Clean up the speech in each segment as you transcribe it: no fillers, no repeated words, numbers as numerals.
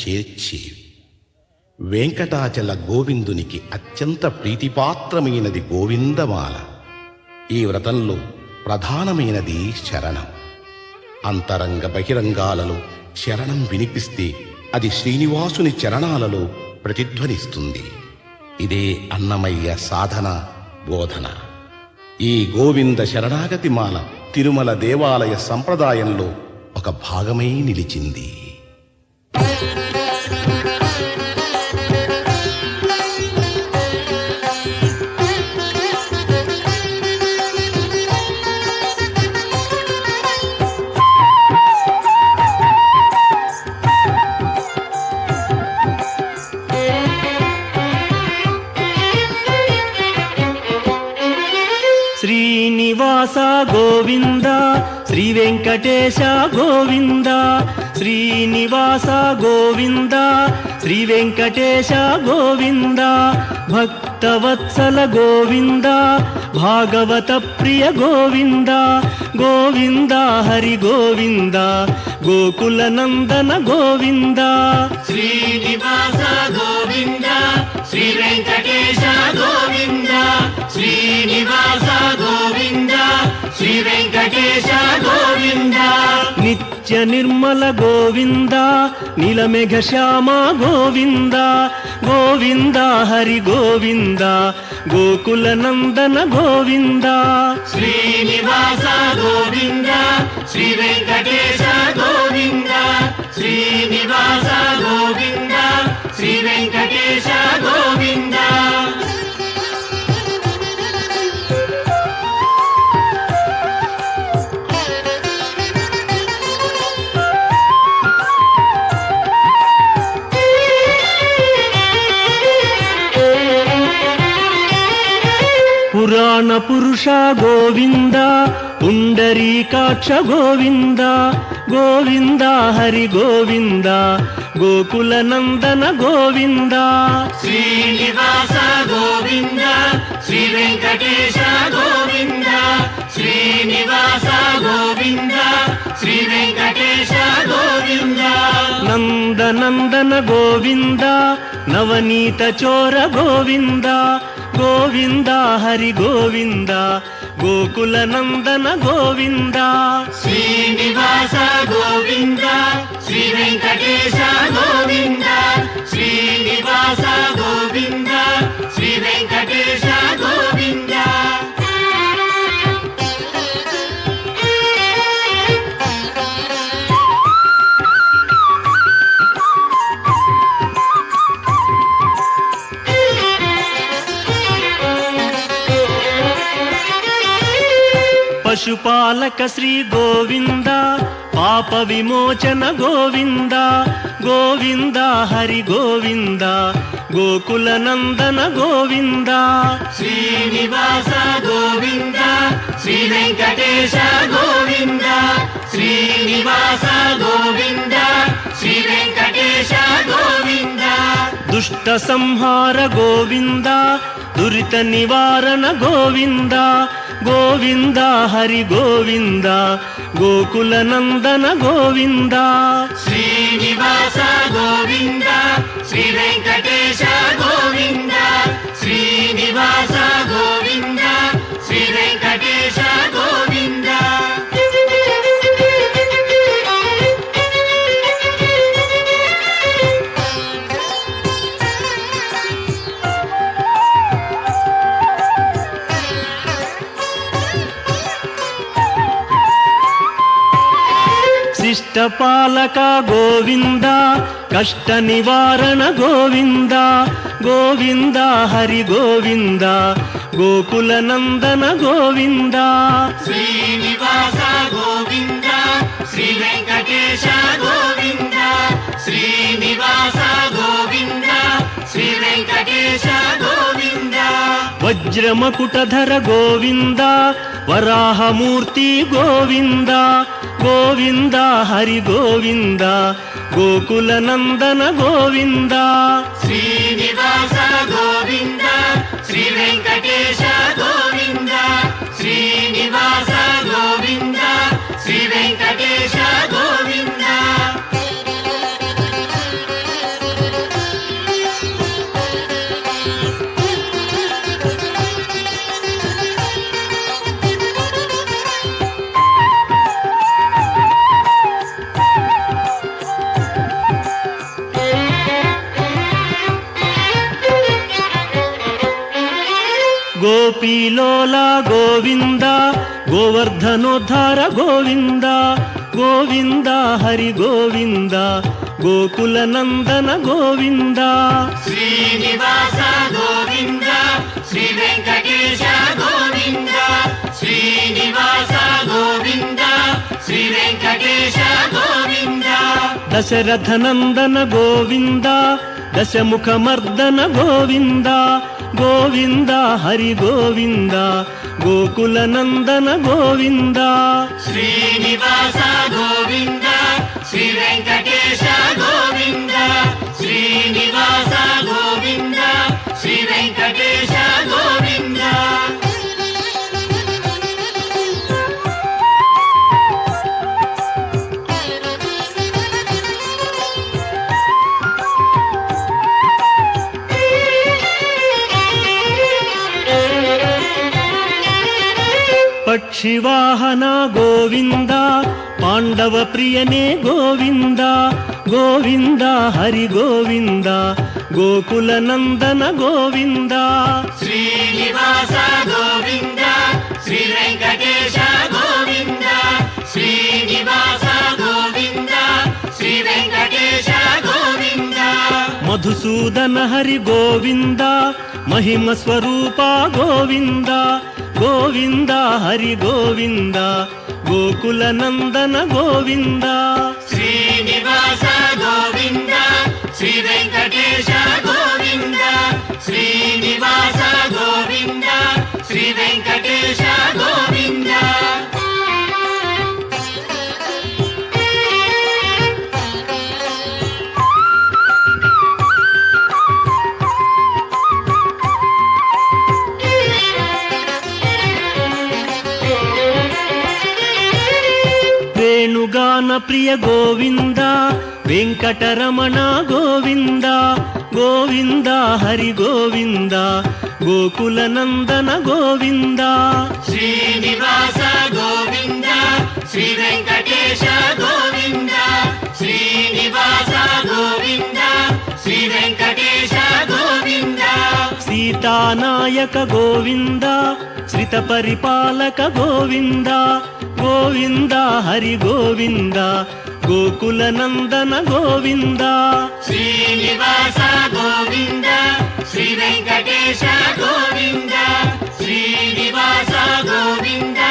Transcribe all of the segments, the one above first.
చేర్చేవి. వెంకటాచల గోవిందునికి అత్యంత ప్రీతిపాత్రమైనది గోవిందమాల. ఈ వ్రతంలో ప్రధానమైనది శరణం. అంతరంగ బహిరంగాలలో శరణం వినిపిస్తే అది శ్రీనివాసుని చరణాలలో ప్రతిధ్వనిస్తుంది. ఇదే అన్నమయ్య సాధన బోధన. ఈ గోవింద శరణాగతి మాల తిరుమల దేవాలయ సంప్రదాయంలో ఒక భాగమై నిలిచింది. శ్రీనివాస గోవింద, శ్రీ వెంకటేశ గోవింద. శ్రీనివాస గోవింద, శ్రీ వెంకటేశ గోవింద. భక్తవత్సల గోవింద, భాగవత ప్రియ గోవింద. గోవింద హరి గోవింద, గోకుల నందన గోవింద. శ్రీనివాస గోవింద, శ్రీ వెంకటేశ గోవింద. శ్రీనివాస గోవింద, శ్రీ వెంకటేశ గోవింద. నిత్య నిర్మల గోవింద, నీలమేఘ శ్యామ గోవింద. గోవింద హరి గోవింద, గోకుల నందన గోవింద. శ్రీనివాస గోవింద, శ్రీ వెంకటేశ గోవింద. శ్రీనివాస గోవింద, శ్రీ వెంకటేశ గోవింద. పురాణ పురుష గోవింద, పుండరీకాక్ష గోవింద. గోవింద హరి గోవింద, గోకుల నందన గోవింద. శ్రీనివాస గోవింద, శ్రీ వెంకటేశ గోవింద. శ్రీనివాస గోవింద, శ్రీ వెంకటేశ గోవింద. నందనందన గోవింద, నవనీత చోర గోవింద. గోవింద హరి గోవింద, గోకుల నందన గోవింద. శ్రీనివాస గోవింద, శ్రీ వెంకటేశ గోవింద. శ్రీనివాస గోవింద, శ్రీ వెంకటేశ గోవింద. పశుపాలక శ్రీ గోవింద, పాప విమోచన గోవింద. గోవింద హరి గోవింద, గోకుల నందన గోవింద. శ్రీనివాస గోవింద, శ్రీ వెంకటేశ గోవింద. శ్రీనివాస గోవింద, శ్రీ వెంకటేశ గోవింద. దుష్ట సంహార గోవింద, దురిత నివారణ గోవింద. గోవింద హరి గోవింద, గోకుల నందన గోవింద. శ్రీనివాస గోవింద, శ్రీ వెంకటేశ గోవింద. శ్రీనివాస గోవింద, శ్రీ వెంకటేశ గోవింద. శిష్టపాలక గోవింద, కష్ట నివారణ గోవింద. గోవింద హరి గోవింద, గోకుల నందన గోవింద. శ్రీనివాస గోవింద, శ్రీ వెంకటేశ గోవింద. శ్రీనివాస గోవింద, శ్రీ వెంకటేశ గోవింద. వజ్రమకుటధర గోవింద, వరాహమూర్తి గోవింద. గోవింద హరి గోవింద, గోకుల నందన గోవింద. శ్రీనివాస గోవింద, శ్రీ వెంకటేశ గోవింద. శ్రీనివాస గోవింద, శ్రీ వెంకటేశ గోవింద. ಗೋಪೀಲೋಲ ಗೋವಿಂದ ಗೋವರ್ಧನೋದ್ಧಾರ ಗೋವಿಂದ ಗೋವಿಂದ ಹರಿ ಗೋವಿಂದ ಗೋಕುಲ ನಂದನ ಗೋವಿಂದ ಶ್ರೀನಿವಾಸ ಗೋವಿಂದ ಶ್ರೀ ವೆಂಕಟೇಶ ಗೋವಿಂದ ಶ್ರೀನಿವಾಸ ಗೋವಿಂದ ಶ್ರೀ ವೆಂಕಟೇಶ ಗೋವಿಂದ ದಶರಥ ನಂದನ ಗೋವಿಂದ ದಶಮುಖ ಮರ್ದನ ಗೋವಿಂದ ಗೋವಿಂದ ಹರಿ ಗೋವಿಂದ ಗೋಕುಲ ನಂದನ ಗೋವಿಂದ ಶ್ರೀನಿವಾಸ ಗೋವಿಂದ ಶ್ರೀ ವೆಂಕಟೇಶ ಗೋವಿಂದ ಶ್ರೀನಿವಾಸ ಗೋವಿಂದ ಶ್ರೀ ವೆಂಕಟೇಶ ಗೋವಿಂದ ಪಕ್ಷಿವಾಹನ ಗೋವಿಂದ ಪಾಂಡವ ಪ್ರಿಯನೇ ಗೋವಿಂದ ಗೋವಿಂದ ಹರಿ ಗೋವಿಂದ ಗೋಕುಲ ನಂದನ ಗೋವಿಂದ ಶ್ರೀನಿವಾಸ ಗೋವಿಂದ ಶ್ರೀ ವೆಂಕಟೇಶ ಗೋವಿಂದ ಶ್ರೀನಿವಾಸ ಗೋವಿಂದ ಶ್ರೀ ವೆಂಕಟೇಶ ಗೋವಿಂದ ಮಧುಸೂದನ ಹರಿ ಗೋವಿಂದ ಮಹಿಮ ಸ್ವರೂಪ ಗೋವಿಂದ ಗೋವಿಂದ ಹರಿ ಗೋವಿಂದ ಗೋಕುಲ ನಂದನ ಗೋವಿಂದ ಶ್ರೀನಿವಾಸ ಗೋವಿಂದ ಶ್ರೀ ವೆಂಕಟೇಶ ಗೋವಿಂದ ಶ್ರೀನಿವಾಸ ಗೋವಿಂದ ಶ್ರೀ ವೆಂಕಟೇಶ ಗೋವಿಂದ ವೇಣುಗಾನ ಪ್ರಿಯ ಗೋವಿಂದ ವೆಂಕಟರಮಣ ಗೋವಿಂದ ಗೋವಿಂದ ಹರಿ ಗೋವಿಂದ ಗೋಕುಲ ನಂದನ ಗೋವಿಂದ ಶ್ರೀನಿವಾಸ ಗೋವಿಂದ ಶ್ರೀ ವೆಂಕಟೇಶ ಗೋವಿಂದ ಶ್ರೀನಿವಾಸ ಗೋವಿಂದ ಶ್ರೀ ವೆಂಕಟೇಶ ಗೋವಿಂದ ಸೀತಾನಾಯಕ ಗೋವಿಂದ ಶ್ರಿತ ಪರಿಪಾಲಕ ಗೋವಿಂದ ಗೋವಿಂದ ಹರಿ ಗೋವಿಂದ ಗೋಕುಲ ನಂದನ ಗೋವಿಂದ ಶ್ರೀನಿವಾಸ ಗೋವಿಂದ ಶ್ರೀ ವೆಂಕಟೇಶ ಗೋವಿಂದ ಶ್ರೀನಿವಾಸ ಗೋವಿಂದ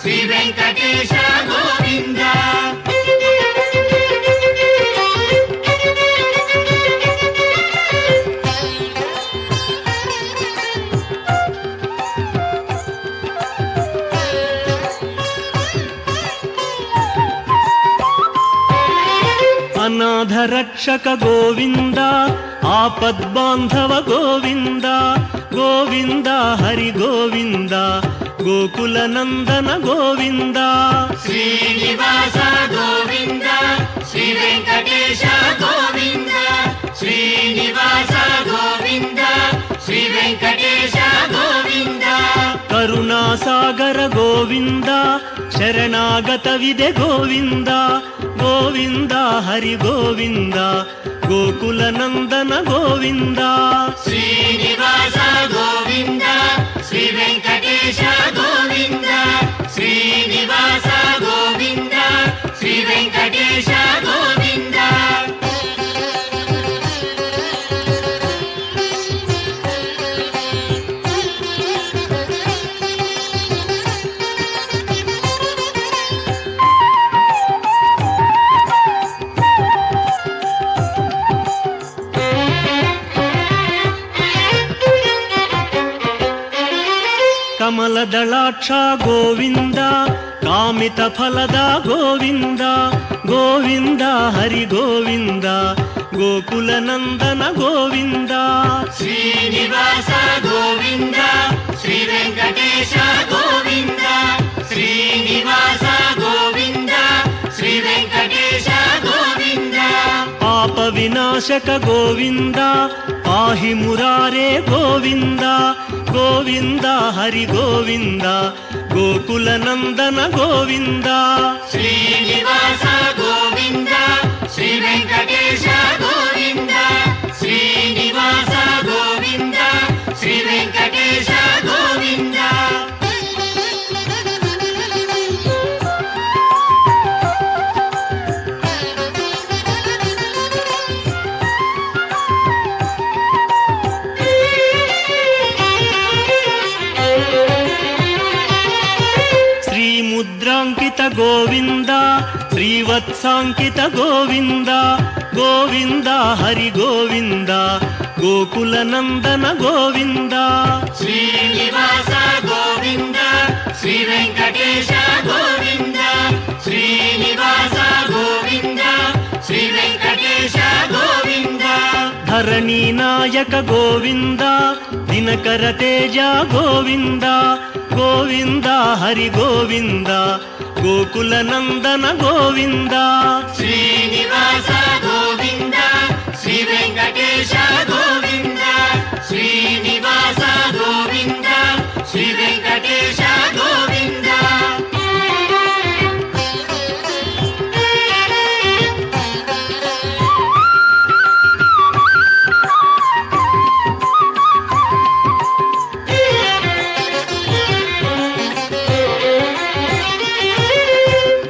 ಶ್ರೀ ವೆಂಕಟೇಶ ಗೋವಿಂದ ಅನಾಥ ರಕ್ಷಕ ಗೋವಿಂದ ಆಪದ್ಬಾಂಧವ ಗೋವಿಂದ ಗೋವಿಂದ ಹರಿ ಗೋವಿಂದ ಗೋಕುಲ ನಂದನ ಗೋವಿಂದ ಶ್ರೀನಿವಾಸ ಗೋವಿಂದ ಶ್ರೀ ವೆಂಕಟೇಶ ಗೋವಿಂದ ಶ್ರೀನಿವಾಸ ಗೋವಿಂದ ಶ್ರೀ ವೆಂಕಟೇಶ ಗೋವಿಂದ ಕರುಣಾಸಾಗರ ಗೋವಿಂದ ಶರಣಾಗತವಿದೆ ಗೋವಿಂದ ಗೋವಿಂದ ಹರಿ ಗೋವಿಂದ ಗೋಕುಲ ನಂದನ ಗೋವಿಂದ ಶ್ರೀನಿವಾಸ ಗೋವಿಂದ ಶ್ರೀ ವೆಂಕಟೇಶ ಗೋವಿಂದ ಶ್ರೀನಿವಾಸ ಗೋವಿಂದ ಶ್ರೀ ವೆಂಕಟೇಶ ಗೋವಿಂದ ಕಮಲದಳಾಕ್ಷ ಗೋವಿಂದ ಕಾಮಿತ ಫಲದ ಗೋವಿಂದ ಗೋವಿಂದ ಹರಿ ಗೋವಿಂದ ಗೋಕುಲ ನಂದನ ಗೋವಿಂದ ಶ್ರೀನಿವಾಸ ಗೋವಿಂದ ಶ್ರೀ ವೆಂಕಟೇಶ ಗೋವಿಂದ ಶ್ರೀನಿವಾಸ ಗೋವಿಂದ ಶ್ರೀ ವೆಂಕಟೇಶ ಗೋವಿಂದ ಪಾಪ ವಿನಾಶಕ ಗೋವಿಂದ ಪಾಹಿ ಮುರಾರೇ ಗೋವಿಂದ ಗೋವಿಂದ ಹರಿ ಗೋವಿಂದ ಗೋಕುಲ ನಂದನ ಗೋವಿಂದ ಶ್ರೀನಿವಾಸ ಗೋವಿಂದ ಶ್ರೀ ವೆಂಕಟೇಶ ಗೋವಿಂದ ಶ್ರೀನಿವಾಸ ಗೋವಿಂದ ಶ್ರೀ ವೆಂಕಟೇಶ ಗೋವಿಂದ ಗೋವಿಂದ ಶ್ರೀವತ್ಸಾಂಕಿತ ಗೋವಿಂದ ಗೋವಿಂದ ಹರಿ ಗೋವಿಂದ ಗೋಕುಲ ನಂದನ ಗೋವಿಂದ ಶ್ರೀನಿವಾಸ ಗೋವಿಂದ ಶ್ರೀ ವೆಂಕಟೇಶ ಗೋವಿಂದ ಶ್ರೀನಿವಾಸ ಗೋವಿಂದ ಶ್ರೀ ವೆಂಕಟೇಶ ಗೋವಿಂದ ಧರಣಿ ನಾಯಕ ಗೋವಿಂದ ದಿನಕರ ತೇಜ ಗೋವಿಂದ ಗೋವಿಂದ ಹರಿ ಗೋವಿಂದ ಗೋಕುಲ ನಂದನ ಗೋವಿಂದ ಶ್ರೀನಿವಾಸ ಗೋವಿಂದ ಶ್ರೀ ವೆಂಕಟೇಶ ಗೋವಿಂದ ಶ್ರೀನಿವಾಸ ಗೋವಿಂದ ಶ್ರೀ ವೆಂಕಟೇಶ ಗೋವಿಂದ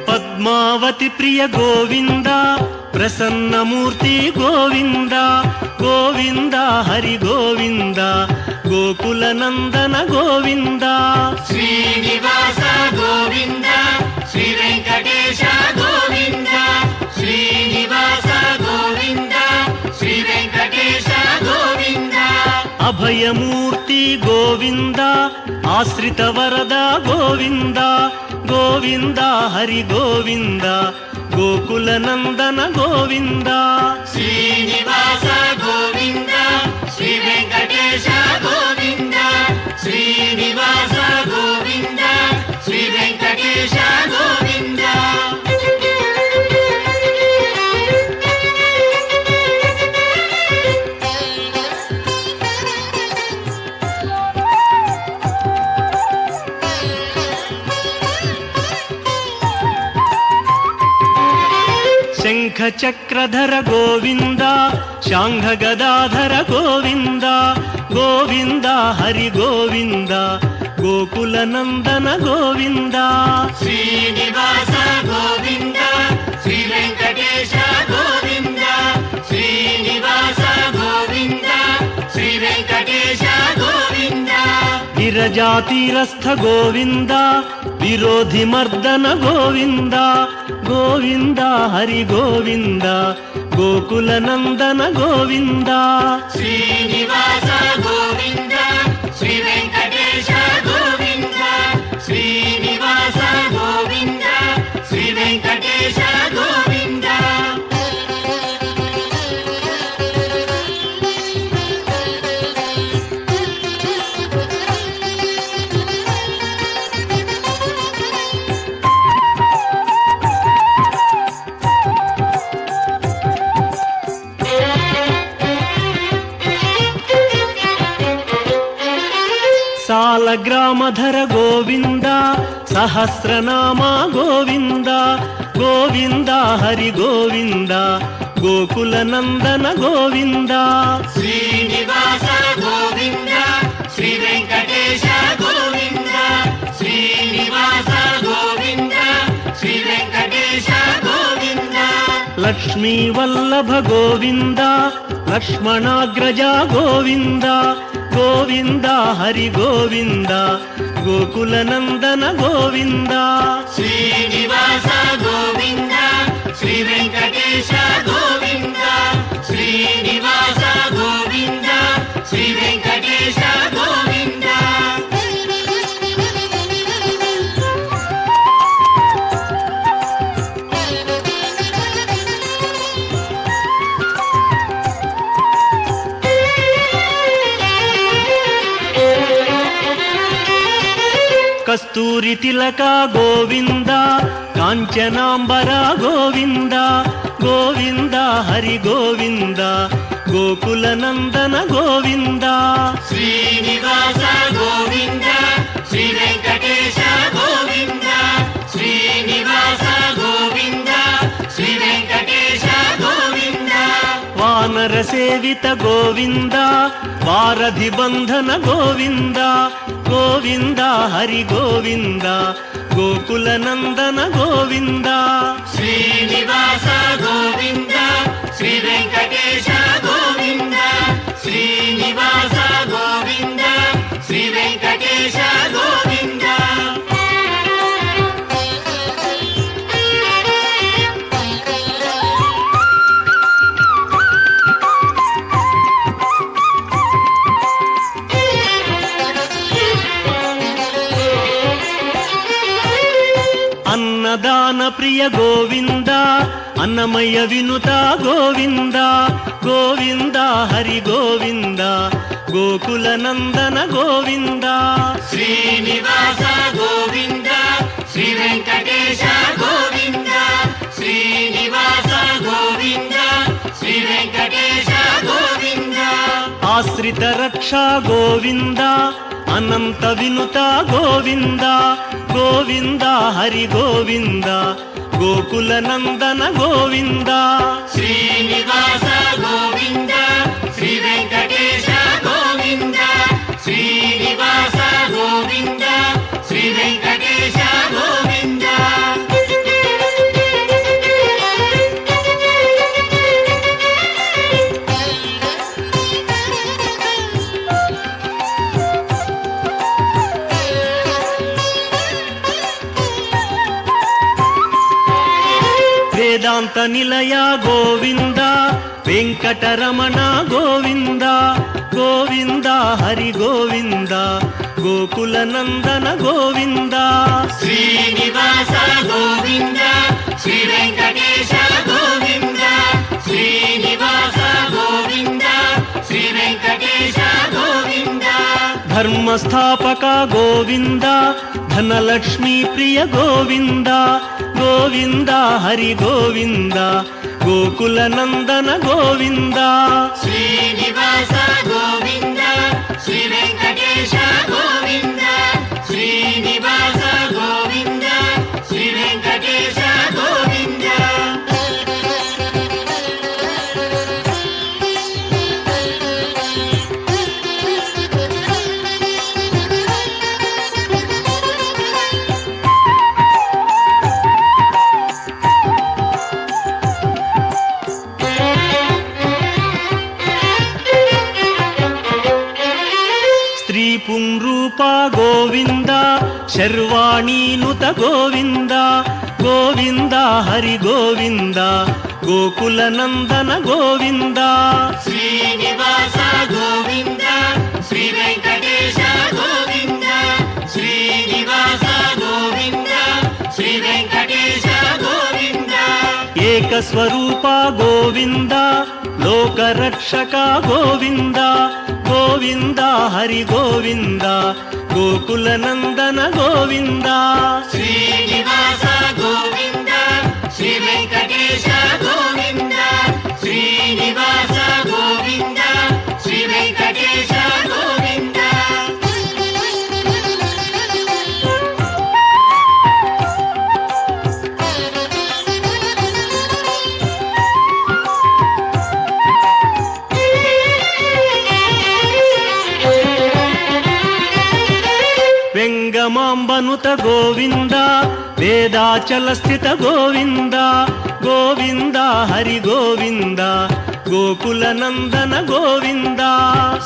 ಪದ್ಮಾವತಿ ಪ್ರಿಯ ಗೋವಿಂದ ಪ್ರಸನ್ನ ಮೂರ್ತಿ ಗೋವಿಂದ ಗೋವಿಂದ ಹರಿ ಗೋವಿಂದ ಗೋಕುಲ ನಂದನ ಗೋವಿಂದ ಶ್ರೀನಿವಾಸ ಗೋವಿಂದ ಶ್ರೀ ವೆಂಕಟೇಶ ಗೋವಿಂದ ಶ್ರೀನಿವಾಸ ಗೋವಿಂದ ಶ್ರೀ ವೆಂಕಟೇಶ ಗೋವಿಂದ ಅಭಯಮೂರ್ತಿ ಗೋವಿಂದ ಆಶ್ರಿತ ವರದ ಗೋವಿಂದ ಗೋವಿಂದ ಹರಿ ಗೋವಿಂದ ಗೋಕುಲ ನಂದನ ಗೋವಿಂದ ಶ್ರೀನಿವಾಸ ಗೋವಿಂದ ಶ್ರೀ ವೆಂಕಟೇಶ ಗೋವಿಂದ ಶ್ರೀನಿವಾಸ ಗೋವಿಂದ ಶ್ರೀ ವೆಂಕಟೇಶ ಗೋವಿಂದ ಶಂಖ ಚಕ್ರಧರ ಗೋವಿಂದ ಶಾಂಘ ಗದಾಧರ ಗೋವಿಂದ ಗೋವಿಂದ ಹರಿ ಗೋವಿಂದ ಗೋಕುಲ ನಂದನ ಗೋವಿಂದ ಶ್ರೀನಿವಾಸ ಗೋವಿಂದ ಶ್ರೀ ವೆಂಕಟೇಶ ಗೋವಿಂದ ಶ್ರೀನಿವಾಸ ಗೋವಿಂದ ಶ್ರೀ ವೆಂಕಟೇಶ ಗೋವಿಂದ ವಿರಜಾತೀರಸ್ಥ ಗೋವಿಂದ ವಿರೋಧಿ ಮರ್ದನ ಗೋವಿಂದ ಗೋವಿಂದ ಹರಿ ಗೋವಿಂದ ಗೋಕುಲ ನಂದನ ಗೋವಿಂದ ಶ್ರೀನಿವಾಸ ಗೋವಿಂದ ಶ್ರೀ ವೆಂಕಟೇಶ ಗೋವಿಂದ ಶ್ರೀನಿವಾಸ ಗೋವಿಂದ ಶ್ರೀ ವೆಂಕಟೇಶ ಗೋವಿಂದ ಸಾಲಗ್ರಾಮಧರ ಗೋವಿಂದ ಸಹಸ್ರನಾಮ ಗೋವಿಂದ ಗೋವಿಂದ ಹರಿ ಗೋವಿಂದ ಗೋಕುಲ ನಂದನ ಗೋವಿಂದ ಶ್ರೀನಿವಾಸ ಗೋವಿಂದ ಶ್ರೀ ವೆಂಕಟೇಶ ಗೋವಿಂದ ಶ್ರೀನಿವಾಸ ಗೋವಿಂದ ಶ್ರೀ ವೆಂಕಟೇಶ ಗೋವಿಂದ ಲಕ್ಷ್ಮೀ ವಲ್ಲಭ ಗೋವಿಂದ ಲಕ್ಷ್ಮಣಾಗ್ರಜ ಗೋವಿಂದ ಗೋವಿಂದ ಹರಿ ಗೋವಿಂದ ಗೋಕುಲ ನಂದನ ಗೋವಿಂದ ಶ್ರೀನಿವಾಸ ಗೋವಿಂದ ಶ್ರೀ ವೆಂಕಟೇಶ ಗೋವಿಂದ ಶ್ರೀನಿವಾಸ ಗೋವಿಂದ ಶ್ರೀ ವೆಂಕಟೇಶ ಗೋವಿಂದ ಕಸ್ತೂರಿ ತಿಲಕ ಗೋವಿಂದ ಕಾಂಚನಾಂಬರ ಗೋವಿಂದ ಗೋವಿಂದ ಹರಿ ಗೋವಿಂದ ಗೋಕುಲ ನಂದನ ಗೋವಿಂದ ಶ್ರೀನಿವಾಸ ಗೋವಿಂದ ಶ್ರೀ ವೆಂಕಟೇಶ ಗೋವಿಂದ ಶ್ರೀನಿವಾಸ ಗೋವಿಂದ ಶ್ರೀ ವೆಂಕಟೇಶ ಗೋವಿಂದ ವಾನರ ಸೇವಿತ ಗೋವಿಂದ ವಾರಧಿ ಬಂಧನ ಗೋವಿಂದ ಗೋವಿಂದ ಹರಿ ಗೋವಿಂದ ಗೋಕುಲ ನಂದನ ಗೋವಿಂದ ಶ್ರೀನಿವಾಸ ಗೋವಿಂದ ಶ್ರೀ ವೆಂಕಟೇಶ ಗೋವಿಂದ ಶ್ರೀನಿವಾಸ ಗೋವಿಂದ ಶ್ರೀ ವೆಂಕಟೇಶ ಗೋವಿಂದ ప్రియ గోవింద అన్నమయ్య వినుత గోవింద గోవింద హరి గోవింద గోకుల నందన గోవింద శ్రీనివాస గోవింద శ్రీ వెంకటేశ గోవింద శ్రీనివాస గోవింద శ్రీ వెంకటేశ గోవింద ఆశ్రిత రక్ష గోవింద అనంత వినుత గోవింద గోవింద హరి గోవింద గోకుల నందన గోవింద శ్రీనివాస గోవింద శ్రీ వెంకటేశ గోవింద శ్రీనివాస గోవింద శ్రీ వెంకటేశ గోవింద వేదాంత నిలయ గోవింద వెంకటరమణ గోవింద గోవింద హరి గోవింద గోకుల నందన గోవింద శ్రీనివాస గోవింద శ్రీ వెంకటేశ గోవింద శ్రీనివాస గోవింద శ్రీ వెంకటేశ గోవింద ధర్మస్థాపక గోవింద ధనలక్ష్మీ ప్రియ గోవింద గోవింద హరి గోవింద గోకుల నందన గోవింద శ్రీనివాస గోవింద శ్రీ వెంకటేశ గోవింద శ్రీనివాస గోవింద శ్రీ వెంకటేశ గోవింద స్త్రీ పుంరూప గోవింద శర్వాణీనుత గోవింద గోవింద హరి గోవింద గోకుల నందన గోవింద శ్రీనివాస గోవింద శ్రీ వెంకటేశ గోవింద శ్రీనివాస గోవింద శ్రీ వెంకటేశ గోవింద ఏకస్వరూప గోవింద లోకరక్షక గోవింద గోవింద హరి గోవింద గోకుల నందన గోవింద శ్రీనివాస గోవింద శ్రీ వెంకటేశ గోవింద శ్రీనివాస గోవింద శ్రీ వెంకటేశ గోవింద వెంగమాంబనుత గోవింద వేదాచల స్థిత గోవింద గోవింద హరి గోవింద గోకుల నందన గోవింద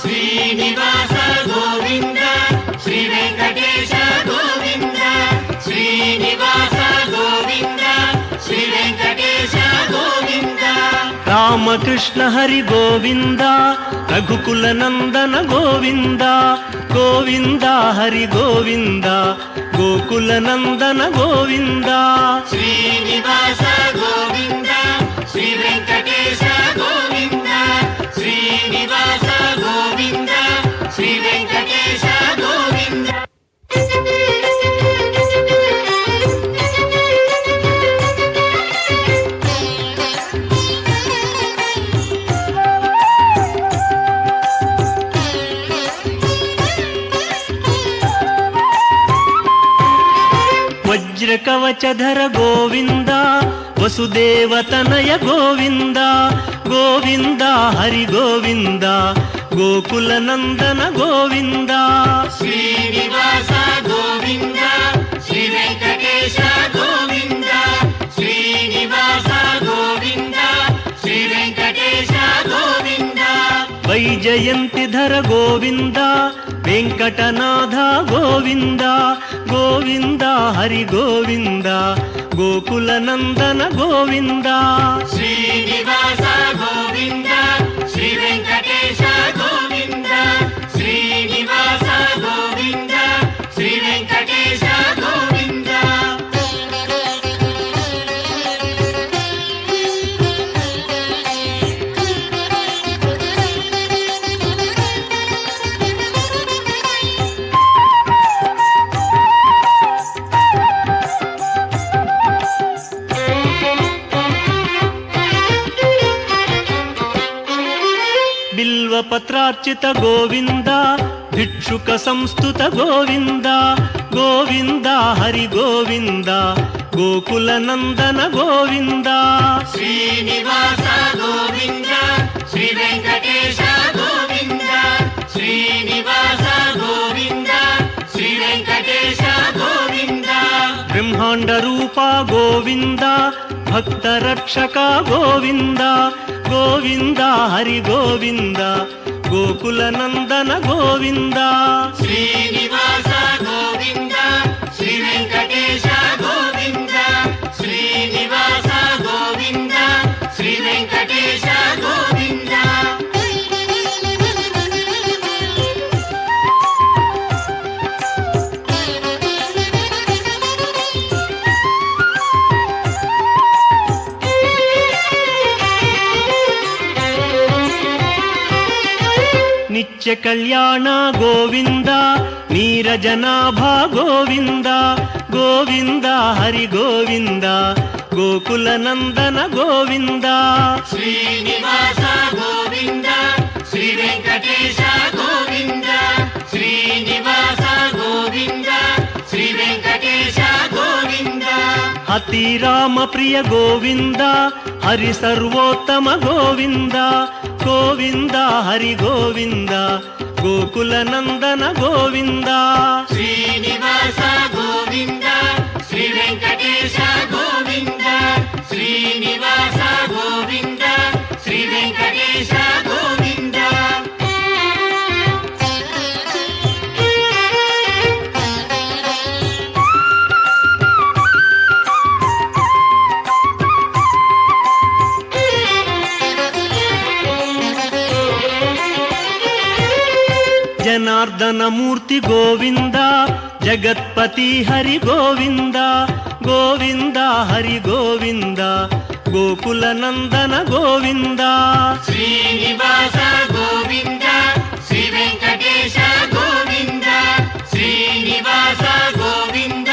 శ్రీనివాస గోవింద శ్రీ వెంకటేశ గోవింద శ్రీనివాస గోవింద శ్రీ వెంకటేశ గోవింద రామకృష్ణ హరి గోవింద రఘుకుల నందన గోవింద గోవింద హరి గోవింద గోకుల నందన గోవింద శ్రీనివాస గోవింద శ్రీ వెంకటేశ గోవింద శ్రీనివాస గోవింద శ్రీ వెంకటేశ గోవింద వజ్రకవచధర గోవింద వసుదేవతనయ గోవింద గోవింద హరి గోవింద గోకుల నందన గోవింద శ్రీనివాస గోవింద శ్రీ వెంకటేశ గోవింద శ్రీనివాస గోవింద శ్రీ వెంకటేశ గోవింద వైజయంతిధర గోవింద వెంకటనాథ గోవింద గోవింద హరి గోవింద గోకుల నందన గోవింద శ్రీనివాస గోవింద శ్రీ వెంకటేశ గోవింద శ్రీనివాస గోవింద శ్రీ వెంకటేశ గోవింద బిల్వ పత్రార్చిత గోవింద భిక్షుక సంస్థుత గోవింద గోవింద హరి గోవింద గోకుల నందన గోవింద శ్రీనివాస గోవింద శ్రీ వెంకటేశ గోవింద శ్రీనివాస గోవింద శ్రీ వెంకటేశ గోవింద బ్రహ్మాండ రూప గోవింద భక్త రక్షక గోవింద గోవింద హరి గోవింద గోకుల నందన గోవింద శ్రీనివాస గోవింద శ్రీ వెంకటేశ గోవింద శ్రీనివాస గోవింద శ్రీ వెంకటేశ గోవింద నిత్య కళ్యాణ గోవింద నీరజనాభ గోవింద గోవింద హరి గోవింద గోకుల నందన గోవింద శ్రీనివాస గోవింద శ్రీ వెంకటేశ గోవింద శ్రీనివాస గోవింద శ్రీ వెంకటేశ గోవింద అతి రామ ప్రియ గోవింద హరి సర్వోత్తమ గోవింద గోవింద హరి గోవింద గోకుల నందన గోవింద శ్రీనివాస గోవింద శ్రీ వెంకటేశ గోవింద శ్రీనివాస గోవింద శ్రీ వెంకటేశ గోవింద జనార్దన మూర్తి గోవింద జగత్పతి హరి గోవింద గోవింద హరి గోవింద గోకుల నందన గోవింద శ్రీనివాస గోవింద శ్రీ వెంకటేశ గోవింద శ్రీనివాస గోవింద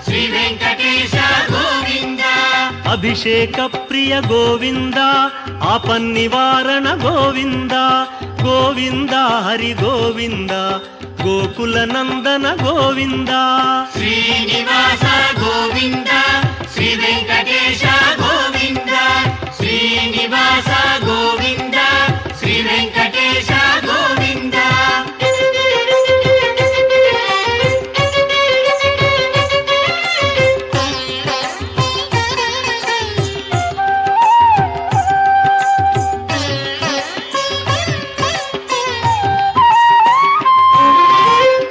శ్రీ వెంకటేశ గోవింద అభిషేక ప్రియ గోవింద ఆపన్నివారణ గోవింద గోవింద హరి గోవింద గోకుల నందన గోవింద శ్రీనివాస గోవింద శ్రీ వెంకటేశ గోవింద శ్రీనివాస గోవింద శ్రీ వెంకటేశ గోవింద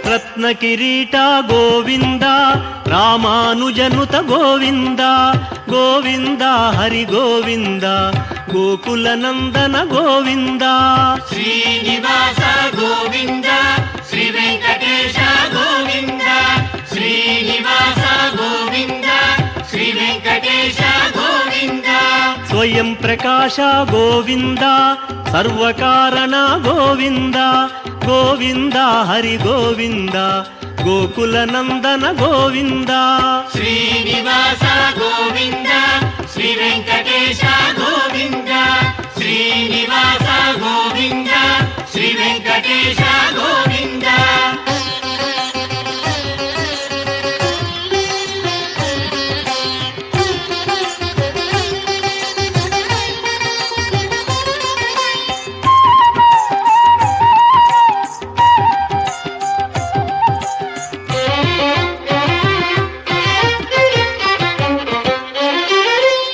రత్న కిరీట గోవింద రామానుజనుత గోవింద గోవింద హరి గోవింద గోకుల నందన గోవింద శ్రీనివాస గోవింద శ్రీ వెంకటేశ గోవింద శ్రీనివాస గోవింద శ్రీ వెంకటేశ గోవింద స్వయం ప్రకాశ గోవింద సర్వకారణ గోవింద గోవింద హరి గోవింద గోకుల నందన గోవింద శ్రీనివాస గోవింద శ్రీ వెంకటేశ గోవింద శ్రీనివాస గోవింద శ్రీ వెంకటేశ గోవింద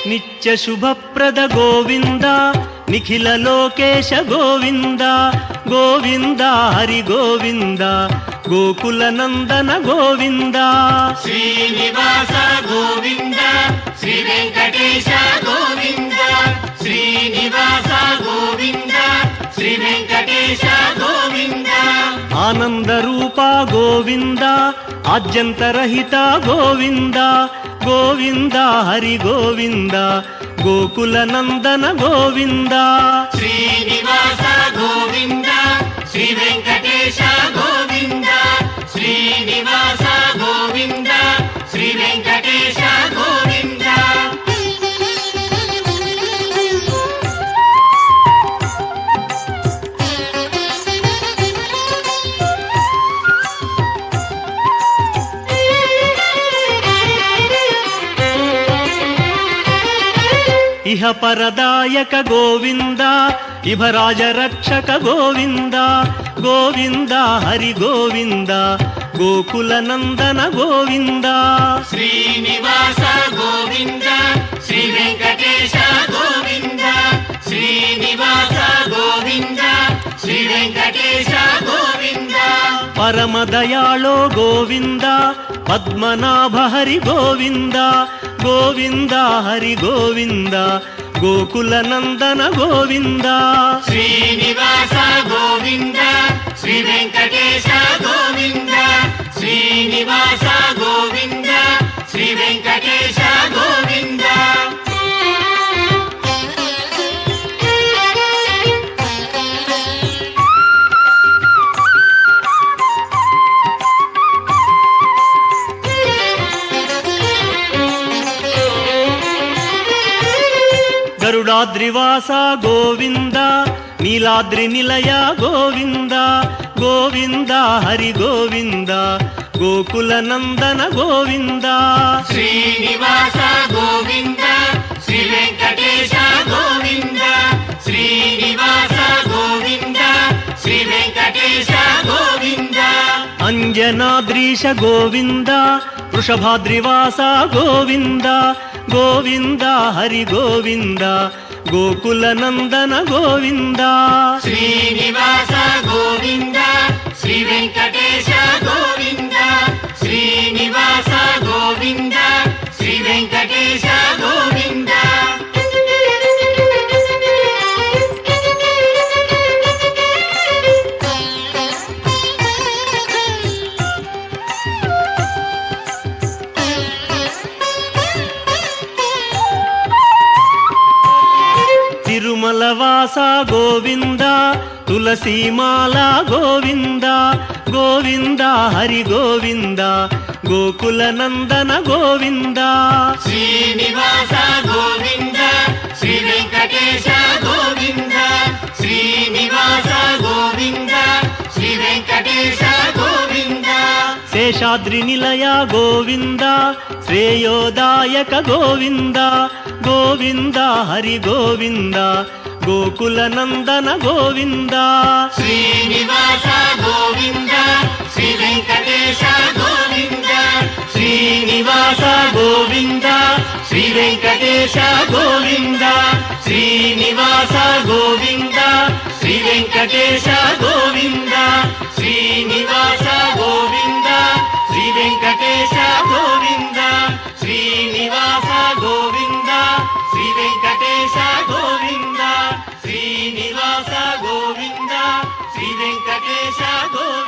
నిత్య శుభప్రద గోవింద నిఖిల లోకేశ గోవింద గోవింద హరి గోవింద గోకుల నందన గోవింద శ్రీనివాస గోవింద శ్రీ వెంకటేశ గోవింద శ్రీనివాస గోవింద శ్రీ వెంకటేశ గోవింద ఆనంద రూప గోవింద ఆద్యంతరహిత గోవింద గోవింద హరి గోవింద గోకుల నందన గోవింద శ్రీనివాస గోవింద శ్రీ వెంకటేశ గోవింద శ్రీనివాస గోవింద శ్రీ వెంకటేశ గోవింద ఇహ పరదాయక గోవింద ఇభరాజ రక్షక గోవింద గోవింద హరి గోవింద గోకుల నందన గోవింద శ్రీనివాస గోవింద శ్రీ వెంకటేశ గోవింద శ్రీనివాస గోవింద శ్రీ వెంకటేశ గోవింద పరమదయాళో గోవింద పద్మనాభ హరి గోవింద గోవింద హరి గోవింద గోకుల నందన గోవింద శ్రీనివాస గోవింద శ్రీ వెంకటేశ గోవింద శ్రీనివాస గోవింద శ్రీ వెంకటేశ గోవింద గరుడాద్రివాస గోవింద నీలాద్రి నిలయ గోవింద గోవింద హరి గోవింద గోకుల నందన గోవింద శ్రీనివాస గోవింద శ్రీ వెంకటేశ గోవింద శ్రీనివాస గోవింద శ్రీ వెంకటేశ గోవింద అంజనాద్రీశ గోవింద వృషభాద్రివాస గోవింద గోవింద హరి గోవింద గోకుల నందన గోవింద శ్రీనివాస గోవింద శ్రీ వెంకటేశ గోవింద శ్రీనివాస గోవింద శ్రీ వెంకటేశ గోవింద తిరుమలవాస గోవింద తులసీమాల గోవింద గోవింద హరి గోవింద గోకుల నందన గోవింద శ్రీనివాస గోవింద శ్రీ వెంకటేశ గోవింద శ్రీనివాస గోవింద శ్రీ వెంకటేశ గోవింద శేషాద్రి నిలయ గోవింద శ్రేయోదాయక గోవింద గోవింద హరి గోవింద గోకుల నందన గోవింద శ్రీనివాస గోవింద శ్రీ వెంకటేశ గోవింద శ్రీనివాస గోవింద శ్రీ వెంకటేశ గోవింద శ్రీనివాస గోవింద శ్రీ వెంకటేశ గోవింద శ్రీనివాస గోవింద శ్రీ వెంకటేశ గోవింద శ్రీనివాస గోవింద శ్రీ వెంకటేశ గోవింద శ్రీనివాస గోవింద శ్రీ వెంకటేశ గోవింద